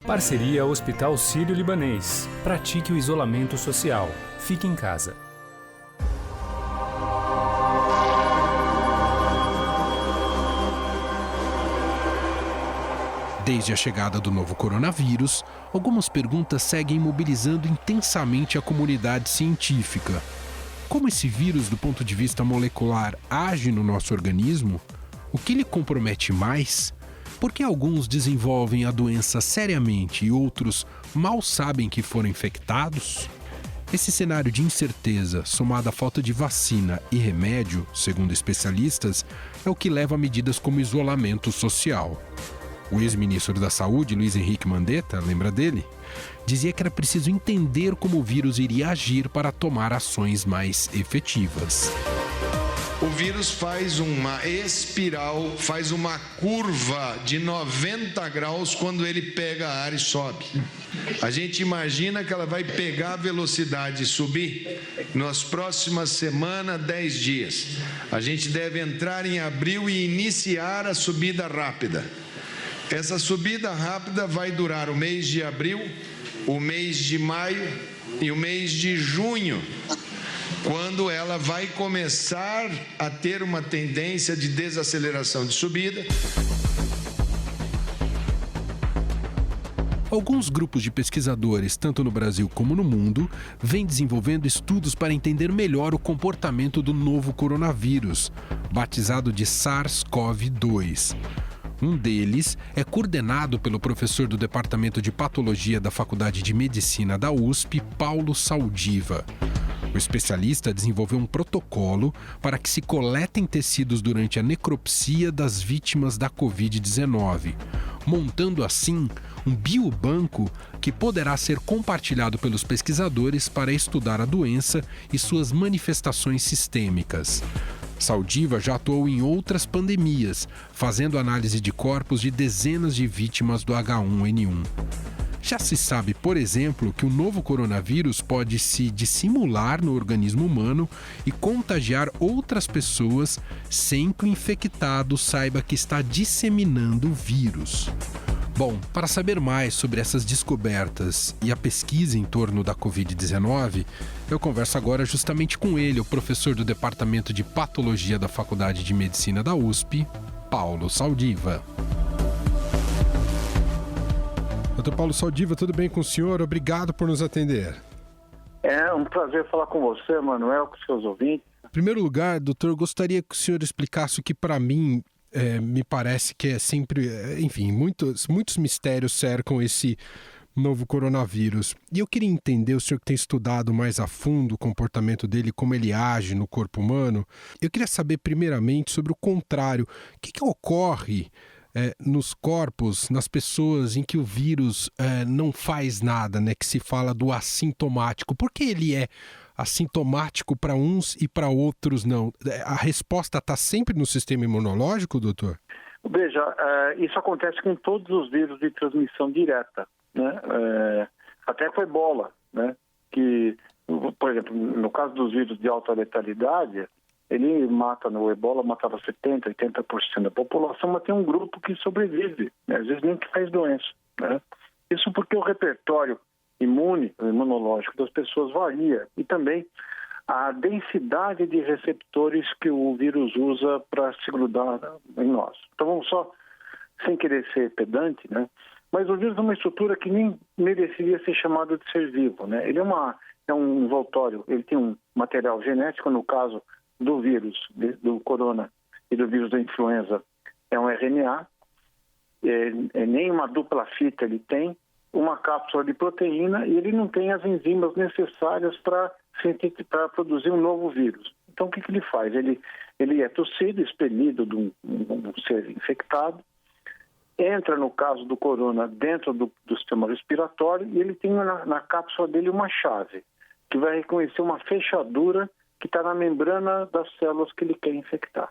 Parceria Hospital Sírio-Libanês. Pratique o isolamento social. Fique em casa. Desde a chegada do novo coronavírus, algumas perguntas seguem mobilizando intensamente a comunidade científica. Como esse vírus, do ponto de vista molecular, age no nosso organismo? O que lhe compromete mais? Por que alguns desenvolvem a doença seriamente e outros mal sabem que foram infectados? Esse cenário de incerteza, somado à falta de vacina e remédio, segundo especialistas, é o que leva a medidas como isolamento social. O ex-ministro da Saúde, Luiz Henrique Mandetta, lembra dele? Dizia que era preciso entender como o vírus iria agir para tomar ações mais efetivas. O vírus faz uma espiral, faz uma curva de 90 graus quando ele pega a ar e sobe. A gente imagina que ela vai pegar a velocidade e subir nas próximas semanas, 10 dias. A gente deve entrar em abril e iniciar a subida rápida. Essa subida rápida vai durar o mês de abril, o mês de maio e o mês de junho, quando ela vai começar a ter uma tendência de desaceleração de subida. Alguns grupos de pesquisadores, tanto no Brasil como no mundo, vêm desenvolvendo estudos para entender melhor o comportamento do novo coronavírus, batizado de SARS-CoV-2. Um deles é coordenado pelo professor do Departamento de Patologia da Faculdade de Medicina da USP, Paulo Saldiva. O especialista desenvolveu um protocolo para que se coletem tecidos durante a necropsia das vítimas da Covid-19, montando assim um biobanco que poderá ser compartilhado pelos pesquisadores para estudar a doença e suas manifestações sistêmicas. Saldiva já atuou em outras pandemias, fazendo análise de corpos de dezenas de vítimas do H1N1. Já se sabe, por exemplo, que o novo coronavírus pode se dissimular no organismo humano e contagiar outras pessoas sem que o infectado saiba que está disseminando o vírus. Bom, para saber mais sobre essas descobertas e a pesquisa em torno da Covid-19, eu converso agora justamente com ele, o professor do Departamento de Patologia da Faculdade de Medicina da USP, Paulo Saldiva. Dr. Paulo Saldiva, tudo bem com o senhor? Obrigado por nos atender. É um prazer falar com você, Manuel, com seus ouvintes. Em primeiro lugar, doutor, gostaria que o senhor explicasse o que para mim me parece que é sempre, enfim, muitos mistérios cercam esse novo coronavírus. E eu queria entender, o senhor que tem estudado mais a fundo o comportamento dele, como ele age no corpo humano, eu queria saber primeiramente sobre o contrário. O que ocorre nos corpos, nas pessoas em que o vírus não faz nada, né? Que se fala do assintomático. Por que ele é assintomático para uns e para outros não? A resposta está sempre no sistema imunológico, doutor? Veja, isso acontece com todos os vírus de transmissão direta, né? Até com a ebola, né? Que, por exemplo, no caso dos vírus de alta letalidade, ele mata, no ebola matava 70%, 80% da população, mas tem um grupo que sobrevive, né? Às vezes nem que faz doença, né? Isso porque o repertório imunológico das pessoas varia e também a densidade de receptores que o vírus usa para se grudar em nós. Então vamos só, sem querer ser pedante, né? Mas o vírus é uma estrutura que nem mereceria ser chamado de ser vivo, né? Ele é um envoltório, ele tem um material genético, no caso do vírus, do corona e do vírus da influenza, é um RNA, nem uma dupla fita ele tem, uma cápsula de proteína e ele não tem as enzimas necessárias para produzir um novo vírus. Então o que ele faz? Ele é tossido, expelido de um ser infectado, entra, no caso do corona, dentro do sistema respiratório e ele tem na cápsula dele uma chave que vai reconhecer uma fechadura que está na membrana das células que ele quer infectar.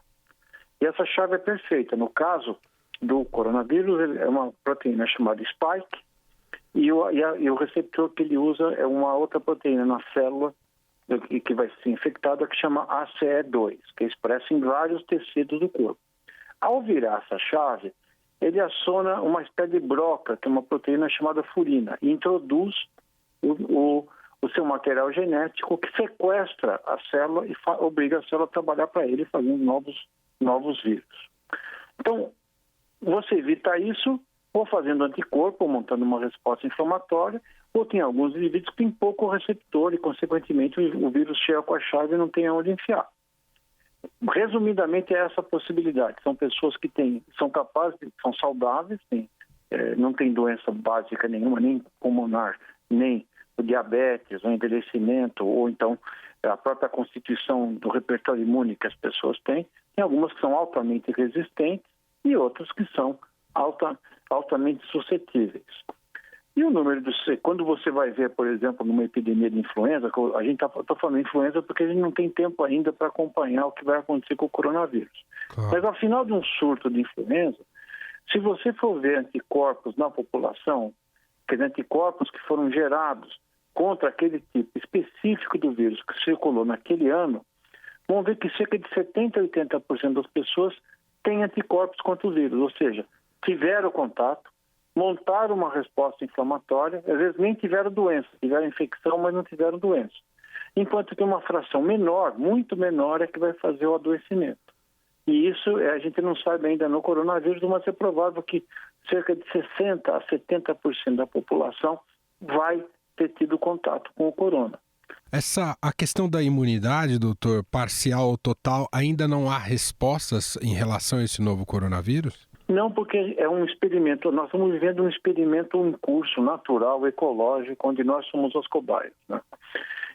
E essa chave é perfeita. No caso do coronavírus, é uma proteína chamada spike, e o receptor que ele usa é uma outra proteína na célula que vai ser infectada, que chama ACE2, que é expressa em vários tecidos do corpo. Ao virar essa chave, ele aciona uma espécie de broca, que é uma proteína chamada furina, e introduz o seu material genético que sequestra a célula e obriga a célula a trabalhar para ele, fazendo novos vírus. Então, você evita isso ou fazendo anticorpo, ou montando uma resposta inflamatória, ou tem alguns indivíduos que têm pouco receptor e, consequentemente, o vírus chega com a chave e não tem onde enfiar. Resumidamente, é essa a possibilidade. São pessoas que são capazes, são saudáveis, não têm doença básica nenhuma, nem pulmonar, nem o diabetes, o envelhecimento, ou então a própria constituição do repertório imune que as pessoas têm. Tem algumas que são altamente resistentes e outras que são altamente suscetíveis. E o número quando você vai ver, por exemplo, numa epidemia de influenza, a gente está falando de influenza porque a gente não tem tempo ainda para acompanhar o que vai acontecer com o coronavírus. Claro. Mas ao final de um surto de influenza, se você for ver anticorpos na população, aqueles anticorpos que foram gerados contra aquele tipo específico do vírus que circulou naquele ano, vão ver que cerca de 70% a 80% das pessoas têm anticorpos contra o vírus, ou seja, tiveram contato, montaram uma resposta inflamatória, às vezes nem tiveram doença, tiveram infecção, mas não tiveram doença. Enquanto que uma fração menor, muito menor, é que vai fazer o adoecimento. E isso a gente não sabe ainda no coronavírus, mas é provável que cerca de 60% a 70% da população vai ter tido contato com o corona. A questão da imunidade, doutor, parcial ou total, ainda não há respostas em relação a esse novo coronavírus? Não, porque é um experimento, nós estamos vivendo um experimento em curso, natural, ecológico, onde nós somos as cobaias, né?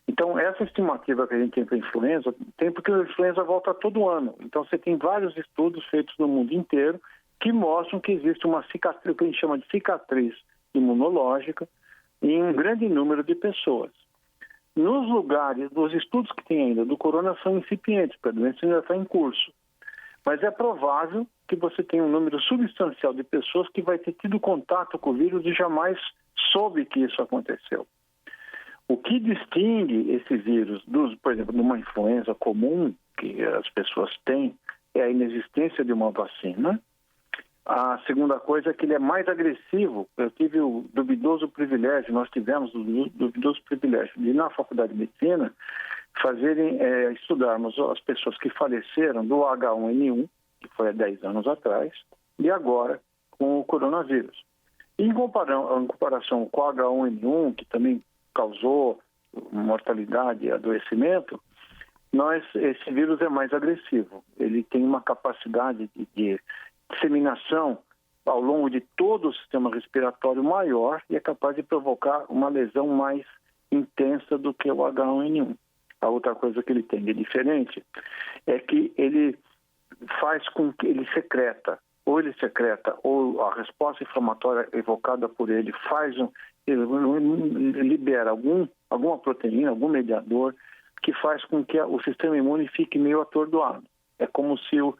Então, essa estimativa que a gente tem para a influenza, tem porque a influenza volta todo ano. Então, você tem vários estudos feitos no mundo inteiro que mostram que existe uma cicatriz, que a gente chama de cicatriz imunológica, em um grande número de pessoas. Nos lugares, os estudos que tem ainda do corona são incipientes, porque a doença ainda está em curso. Mas é provável que você tenha um número substancial de pessoas que vai ter tido contato com o vírus e jamais soube que isso aconteceu. O que distingue esse vírus, por exemplo, de uma influenza comum que as pessoas têm, é a inexistência de uma vacina. A segunda coisa é que ele é mais agressivo. Eu tive o duvidoso privilégio, nós tivemos o duvidoso privilégio de, na Faculdade de Medicina, estudarmos as pessoas que faleceram do H1N1, que foi há 10 anos atrás, e agora com o coronavírus. Em comparação com o H1N1, que também causou mortalidade e adoecimento, esse vírus é mais agressivo. Ele tem uma capacidade de disseminação ao longo de todo o sistema respiratório maior e é capaz de provocar uma lesão mais intensa do que o H1N1. A outra coisa que ele tem de diferente é que ele faz com que ele secreta, ou a resposta inflamatória evocada por ele libera alguma proteína, algum mediador, que faz com que o sistema imune fique meio atordoado. É como se o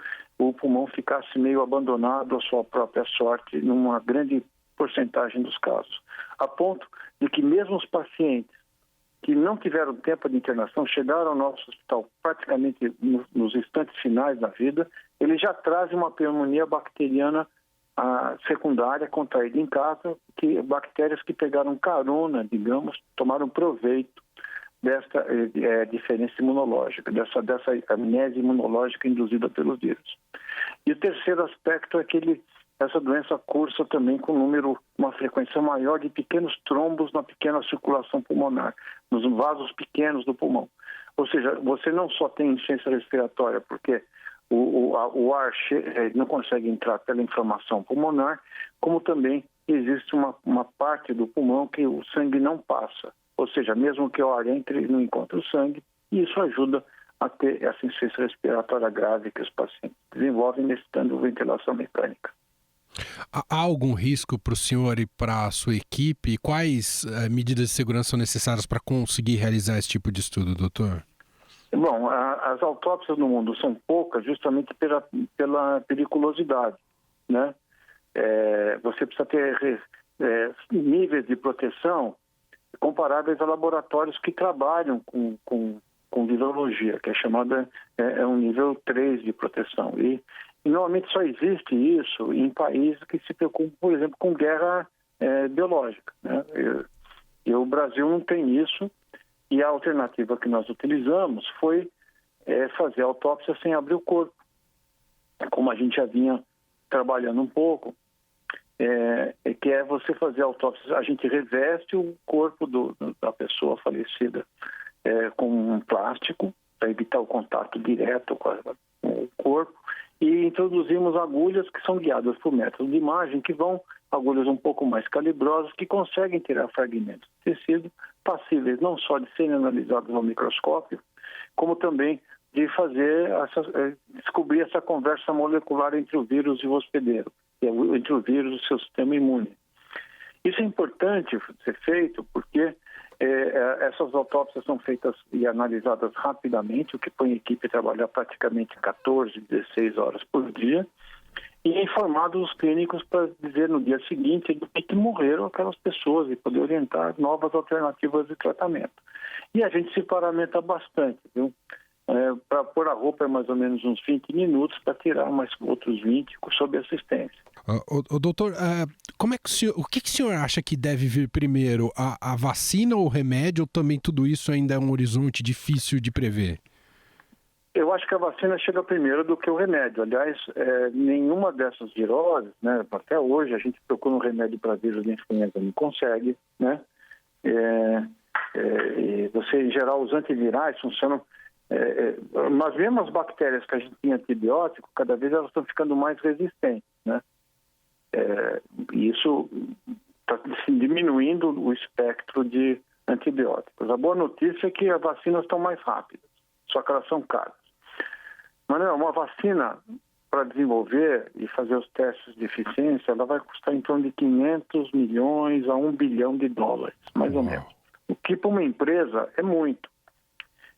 pulmão ficasse meio abandonado à sua própria sorte, numa grande porcentagem dos casos. A ponto de que mesmo os pacientes que não tiveram tempo de internação, chegaram ao nosso hospital praticamente nos instantes finais da vida, eles já trazem uma pneumonia bacteriana secundária contraída em casa, bactérias que pegaram carona, digamos, tomaram proveito desta diferença imunológica, dessa amnésia imunológica induzida pelos vírus. E o terceiro aspecto é que essa doença cursa também com uma frequência maior de pequenos trombos na pequena circulação pulmonar, nos vasos pequenos do pulmão. Ou seja, você não só tem insuficiência respiratória, porque o ar não consegue entrar pela inflamação pulmonar, como também existe uma parte do pulmão que o sangue não passa. Ou seja, mesmo que o ar entre, não encontra o sangue, e isso ajuda a ter essa insuficiência respiratória grave que os pacientes desenvolvem necessitando ventilação mecânica. Há algum risco para o senhor e para a sua equipe? Quais medidas de segurança são necessárias para conseguir realizar esse tipo de estudo, doutor? Bom, as autópsias no mundo são poucas justamente pela periculosidade, né? Você precisa ter níveis de proteção comparáveis a laboratórios que trabalham com virologia, que é chamada um nível 3 de proteção. E E normalmente só existe isso em países que se preocupam, por exemplo, com guerra biológica, né? E o Brasil não tem isso, e a alternativa que nós utilizamos foi fazer autópsia sem abrir o corpo. Como a gente já vinha trabalhando um pouco, que é você fazer autópsia, a gente reveste o corpo da pessoa falecida com um plástico, para evitar o contato direto com o corpo, e introduzimos agulhas que são guiadas por método de imagem, que vão, agulhas um pouco mais calibrosas, que conseguem tirar fragmentos de tecido passíveis não só de serem analisados ao microscópio, como também de fazer descobrir essa conversa molecular entre o vírus e o hospedeiro, entre o vírus e o seu sistema imune. Isso é importante ser feito porque essas autópsias são feitas e analisadas rapidamente, o que põe a equipe a trabalhar praticamente 14, 16 horas por dia, e informados os clínicos para dizer no dia seguinte do que morreram aquelas pessoas e poder orientar novas alternativas de tratamento. E a gente se paramenta bastante, viu? Para pôr a roupa é mais ou menos uns 20 minutos, para tirar mais outros 20 sob assistência. Doutor, o que o senhor acha que deve vir primeiro? A vacina ou o remédio, ou também tudo isso ainda é um horizonte difícil de prever? Eu acho que a vacina chega primeiro do que o remédio. Aliás, nenhuma dessas viroses, né, até hoje a gente procura um remédio para vírus de influenza, não consegue, né? Você, em geral, os antivirais funcionam. Mas mesmo as bactérias que a gente tinha antibiótico, cada vez elas estão ficando mais resistentes, né? Isso está diminuindo o espectro de antibióticos. A boa notícia é que as vacinas estão mais rápidas, só que elas são caras. Mas não, uma vacina para desenvolver e fazer os testes de eficiência, ela vai custar em torno de 500 milhões a 1 bilhão de dólares, mais ou menos. O que para uma empresa é muito.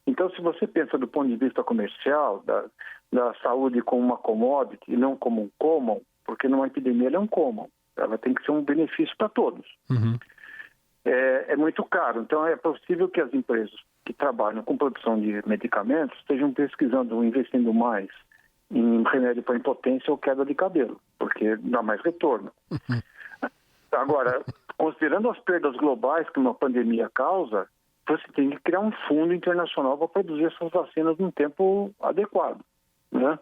Então, se você pensa do ponto de vista comercial, da saúde como uma commodity e não como um common, porque numa epidemia ela é um common, ela tem que ser um benefício para todos. Uhum. É muito caro, então é possível que as empresas que trabalham com produção de medicamentos estejam pesquisando, investindo mais em remédio para impotência ou queda de cabelo, porque dá mais retorno. Uhum. Agora, considerando as perdas globais que uma pandemia causa, você tem que criar um fundo internacional para produzir essas vacinas num tempo adequado, né?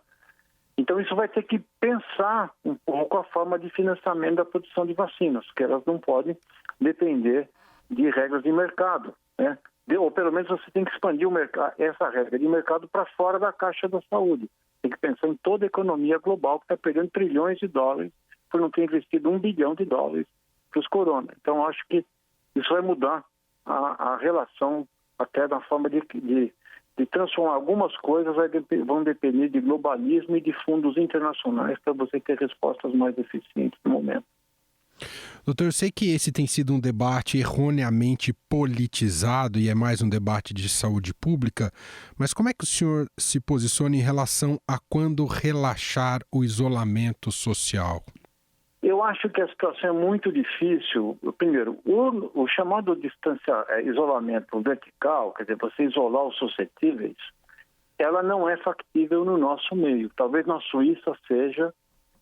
Então isso vai ter que pensar um pouco a forma de financiamento da produção de vacinas, que elas não podem depender de regras de mercado, né? Ou pelo menos você tem que expandir essa regra de mercado para fora da caixa da saúde. Tem que pensar em toda a economia global que está perdendo trilhões de dólares por não ter investido 1 bilhão de dólares para os corona. Então acho que isso vai mudar a relação até da forma de transformar algumas coisas, vão depender de globalismo e de fundos internacionais para você ter respostas mais eficientes no momento. Doutor, eu sei que esse tem sido um debate erroneamente politizado e é mais um debate de saúde pública, mas como é que o senhor se posiciona em relação a quando relaxar o isolamento social? Eu acho que a situação é muito difícil. Primeiro, o chamado isolamento vertical, quer dizer, você isolar os suscetíveis, ela não é factível no nosso meio. Talvez na Suíça seja,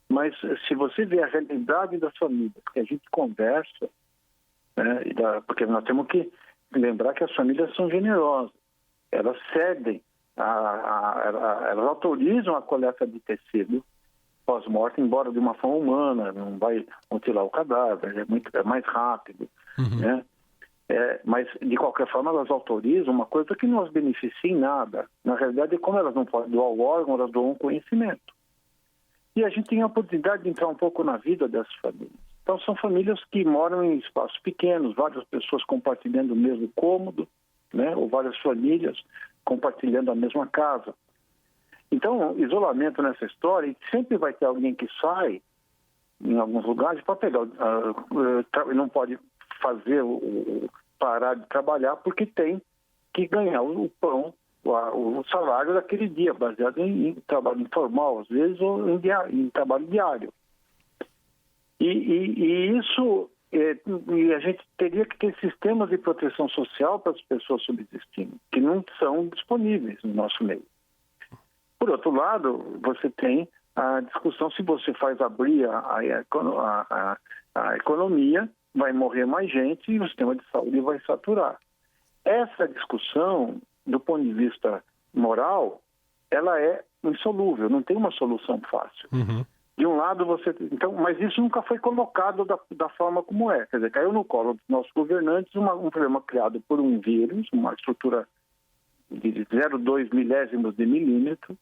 mas se você vê a realidade das famílias, que a gente conversa, né, porque nós temos que lembrar que as famílias são generosas. Elas cedem, elas autorizam a coleta de tecido pós-morte, embora de uma forma humana, não vai mutilar o cadáver, é mais rápido, uhum, né? Mas, de qualquer forma, elas autorizam uma coisa que não as beneficia em nada. Na realidade, como elas não podem doar o órgão, elas doam conhecimento. E a gente tem a oportunidade de entrar um pouco na vida dessas famílias. Então, são famílias que moram em espaços pequenos, várias pessoas compartilhando o mesmo cômodo, né? Ou várias famílias compartilhando a mesma casa. Então, isolamento nessa história, sempre vai ter alguém que sai em alguns lugares para pegar, não pode fazer parar de trabalhar porque tem que ganhar o pão, o salário daquele dia, baseado em trabalho informal, às vezes, ou em trabalho diário. E isso, e a gente teria que ter sistemas de proteção social para as pessoas subsistindo, que não são disponíveis no nosso meio. Por outro lado, você tem a discussão se você faz abrir a economia, vai morrer mais gente e o sistema de saúde vai saturar. Essa discussão, do ponto de vista moral, ela é insolúvel, não tem uma solução fácil. Uhum. De um lado então, mas isso nunca foi colocado da forma como é. Quer dizer, caiu no colo dos nossos governantes um problema criado por um vírus, uma estrutura de 0,2 milésimos de milímetro,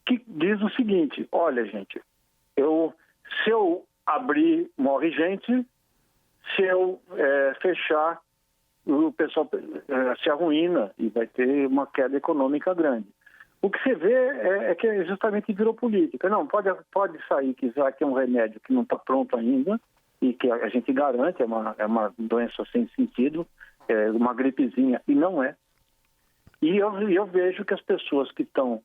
que diz o seguinte: olha, gente, se eu abrir, morre gente, se eu fechar, o pessoal se arruína e vai ter uma queda econômica grande. O que você vê é que justamente virou política. Não, pode sair que já tem um remédio que não está pronto ainda e que a gente garante, é uma doença sem sentido, é uma gripezinha, e não é. E eu vejo que as pessoas que estão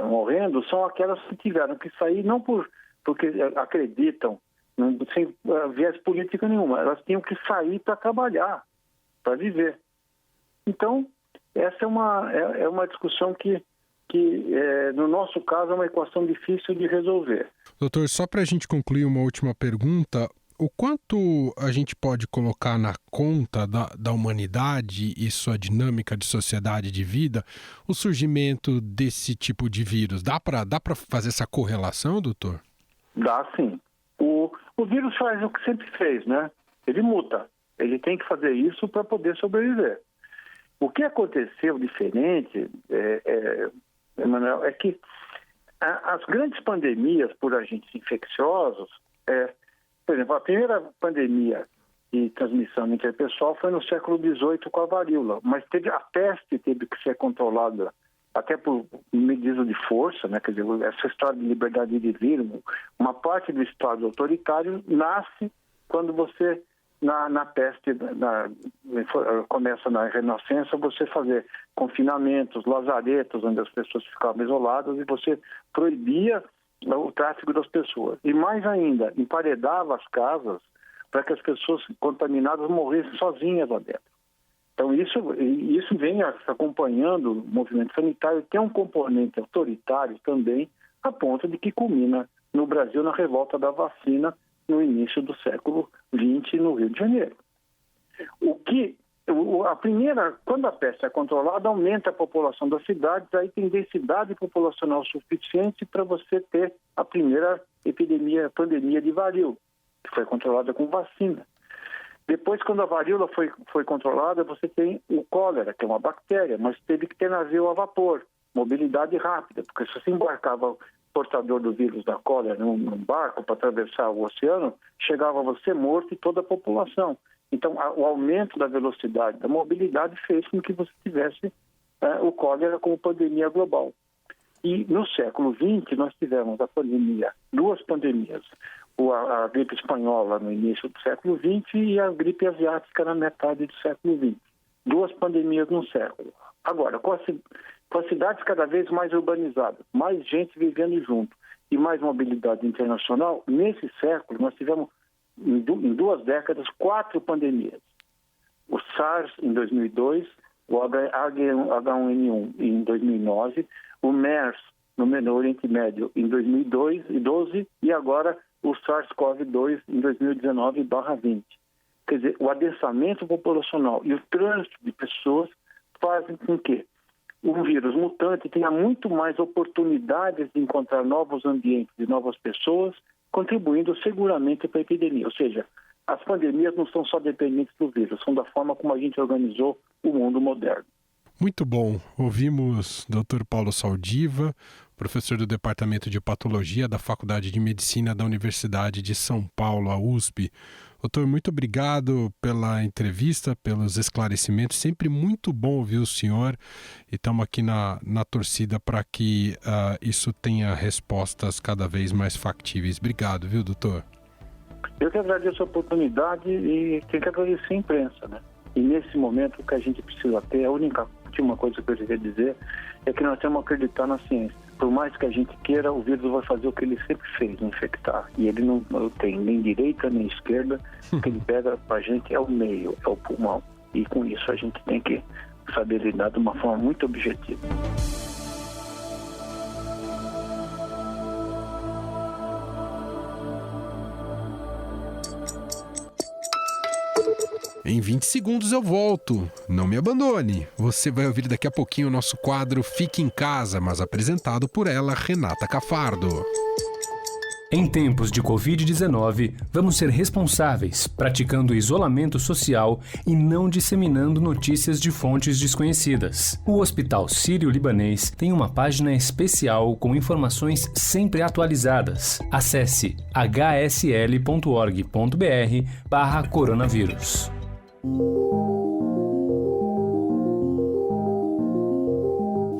morrendo são aquelas que tiveram que sair, não porque acreditam, sem viés política nenhuma, elas tinham que sair para trabalhar, para viver. Então, essa é uma discussão que no nosso caso, é uma equação difícil de resolver. Doutor, só para a gente concluir uma última pergunta, o quanto a gente pode colocar na conta da humanidade e sua dinâmica de sociedade de vida o surgimento desse tipo de vírus? Dá para fazer essa correlação, doutor? Dá, sim. O vírus faz o que sempre fez, né? Ele muta. Ele tem que fazer isso para poder sobreviver. O que aconteceu diferente, Emanuel, é que as grandes pandemias por agentes infecciosos, por exemplo, a primeira pandemia de transmissão interpessoal foi no século XVIII com a varíola, mas a peste teve que ser controlada até por medida de força, né? Quer dizer, essa história de liberdade de vir, uma parte do Estado autoritário nasce quando você, na peste, começa na Renascença, você fazer confinamentos, lazaretos, onde as pessoas ficavam isoladas, e você proibia o tráfego das pessoas. E mais ainda, emparedava as casas para que as pessoas contaminadas morressem sozinhas lá dentro. Então, isso vem acompanhando o movimento sanitário, tem um componente autoritário também, a ponto de que culmina no Brasil na revolta da vacina no início do século XX no Rio de Janeiro. Quando a peste é controlada, aumenta a população das cidades, aí tem densidade populacional suficiente para você ter a primeira pandemia de varíola, que foi controlada com vacina. Depois, quando a varíola foi controlada, você tem o cólera, que é uma bactéria, mas teve que ter navio a vapor, mobilidade rápida, porque se você embarcava o portador do vírus da cólera num barco para atravessar o oceano, chegava você morto e toda a população. Então, o aumento da velocidade da mobilidade fez com que você tivesse o cólera como pandemia global. E no século XX, nós tivemos duas pandemias. A gripe espanhola no início do século XX e a gripe asiática na metade do século XX. Duas pandemias num século. Agora, com as cidades cada vez mais urbanizadas, mais gente vivendo junto e mais mobilidade internacional, nesse século nós tivemos, em 2 décadas, 4 pandemias. O SARS em 2002, o H1N1 em 2009, o MERS no Oriente Médio em 2012 e agora o SARS-CoV-2 em 2019/20. Quer dizer, o adensamento populacional e o trânsito de pessoas fazem com que o vírus mutante tenha muito mais oportunidades de encontrar novos ambientes e novas pessoas, contribuindo seguramente para a epidemia. Ou seja, as pandemias não são só dependentes do vírus, são da forma como a gente organizou o mundo moderno. Muito bom. Ouvimos Dr. Paulo Saldiva, professor do Departamento de Patologia da Faculdade de Medicina da Universidade de São Paulo, a USP. Doutor, muito obrigado pela entrevista, pelos esclarecimentos. Sempre muito bom ouvir o senhor e estamos aqui na torcida para que isso tenha respostas cada vez mais factíveis. Obrigado, viu, doutor? Eu que agradeço a oportunidade e tenho que agradecer a imprensa, né? E nesse momento o que a gente precisa ter, a última coisa que eu queria dizer é que nós temos que acreditar na ciência. Por mais que a gente queira, o vírus vai fazer o que ele sempre fez, infectar. E ele não tem nem direita nem esquerda. O que ele pega pra gente é o meio, é o pulmão. E com isso a gente tem que saber lidar de uma forma muito objetiva. Em 20 segundos eu volto. Não me abandone. Você vai ouvir daqui a pouquinho o nosso quadro Fique em Casa, mas apresentado por ela, Renata Cafardo. Em tempos de Covid-19, vamos ser responsáveis, praticando isolamento social e não disseminando notícias de fontes desconhecidas. O Hospital Sírio-Libanês tem uma página especial com informações sempre atualizadas. Acesse hsl.org.br/coronavírus.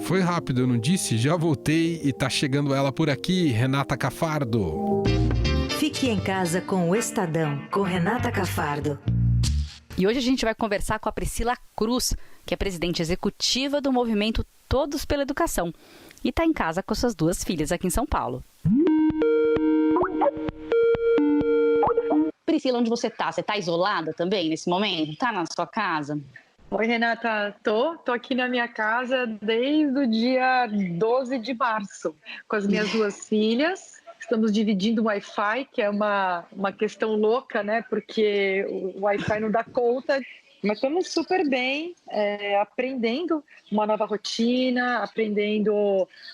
Foi rápido, eu não disse? Já voltei e tá chegando ela por aqui, Renata Cafardo. Fique em Casa com o Estadão, com Renata Cafardo. E hoje a gente vai conversar com a Priscila Cruz, que é presidente executiva do movimento Todos pela Educação. E está em casa com suas 2 filhas aqui em São Paulo. Priscila, onde você está? Você está isolada também nesse momento? Está na sua casa? Oi, Renata. Tô aqui na minha casa desde o dia 12 de março, com as minhas 2 filhas. Estamos dividindo o Wi-Fi, que é uma questão louca, né? Porque o Wi-Fi não dá conta. Mas estamos super bem, aprendendo uma nova rotina, aprendendo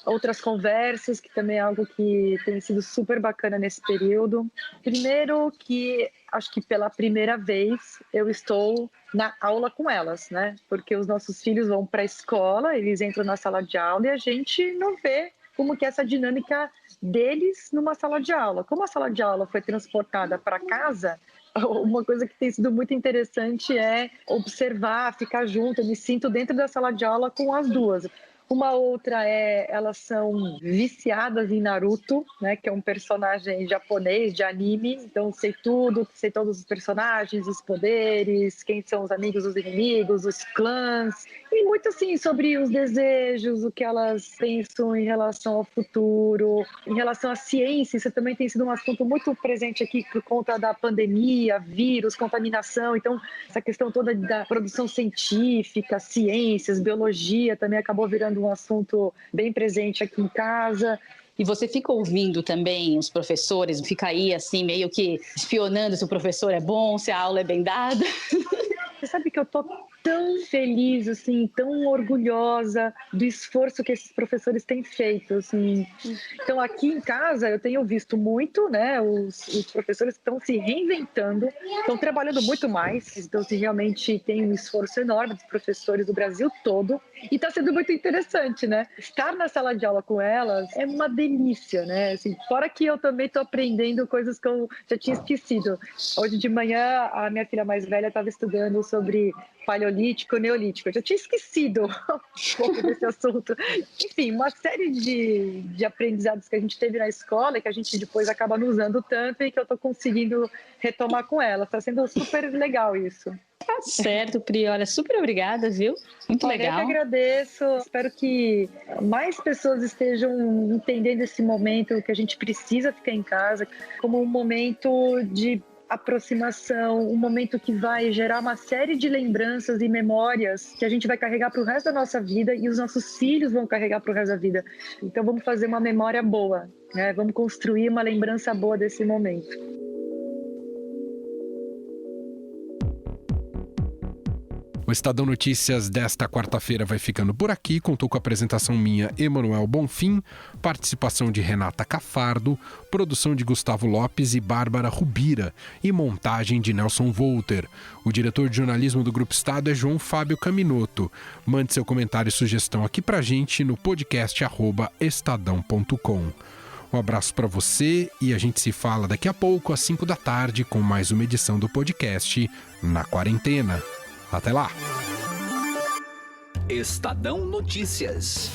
outras conversas, que também é algo que tem sido super bacana nesse período. Primeiro que acho que pela primeira vez eu estou na aula com elas, né? Porque os nossos filhos vão para a escola, eles entram na sala de aula e a gente não vê como que é essa dinâmica deles numa sala de aula. Como a sala de aula foi transportada para casa, uma coisa que tem sido muito interessante é observar, ficar junto. Eu me sinto dentro da sala de aula com as 2. Uma outra elas são viciadas em Naruto, né, que é um personagem japonês de anime. Então sei tudo, sei todos os personagens, os poderes, quem são os amigos, os inimigos, os clãs. E muito assim sobre os desejos, o que elas pensam em relação ao futuro, em relação à ciência. Isso também tem sido um assunto muito presente aqui por conta da pandemia, vírus, contaminação. Então essa questão toda da produção científica, ciências, biologia também acabou virando um assunto bem presente aqui em casa. E você fica ouvindo também os professores, fica aí assim meio que espionando se o professor é bom, se a aula é bem dada? Você sabe que eu tô tão feliz, assim, tão orgulhosa do esforço que esses professores têm feito, assim. Então, aqui em casa, eu tenho visto muito, né, os professores estão se reinventando, estão trabalhando muito mais, então, assim, realmente tem um esforço enorme dos professores do Brasil todo, e está sendo muito interessante, né? Estar na sala de aula com elas é uma delícia, né? Assim, fora que eu também estou aprendendo coisas que eu já tinha esquecido. Hoje de manhã, a minha filha mais velha estava estudando sobre paleolítico, neolítico. Eu já tinha esquecido um pouco desse assunto. Enfim, uma série de aprendizados que a gente teve na escola e que a gente depois acaba não usando tanto e que eu estou conseguindo retomar com ela. Está sendo super legal isso. Tá certo, Pri. Olha, super obrigada, viu? Muito legal. Eu que agradeço. Espero que mais pessoas estejam entendendo esse momento que a gente precisa ficar em casa como um momento de aproximação, um momento que vai gerar uma série de lembranças e memórias que a gente vai carregar para o resto da nossa vida e os nossos filhos vão carregar para o resto da vida. Então vamos fazer uma memória boa, né? Vamos construir uma lembrança boa desse momento. O Estadão Notícias desta quarta-feira vai ficando por aqui. Contou com a apresentação minha, Emanuel Bonfim, participação de Renata Cafardo, produção de Gustavo Lopes e Bárbara Rubira e montagem de Nelson Volter. O diretor de jornalismo do Grupo Estado é João Fábio Caminoto. Mande seu comentário e sugestão aqui pra gente no podcast @estadão.com. Um abraço para você e a gente se fala daqui a pouco às 5 da tarde com mais uma edição do podcast Na Quarentena. Até lá! Estadão Notícias.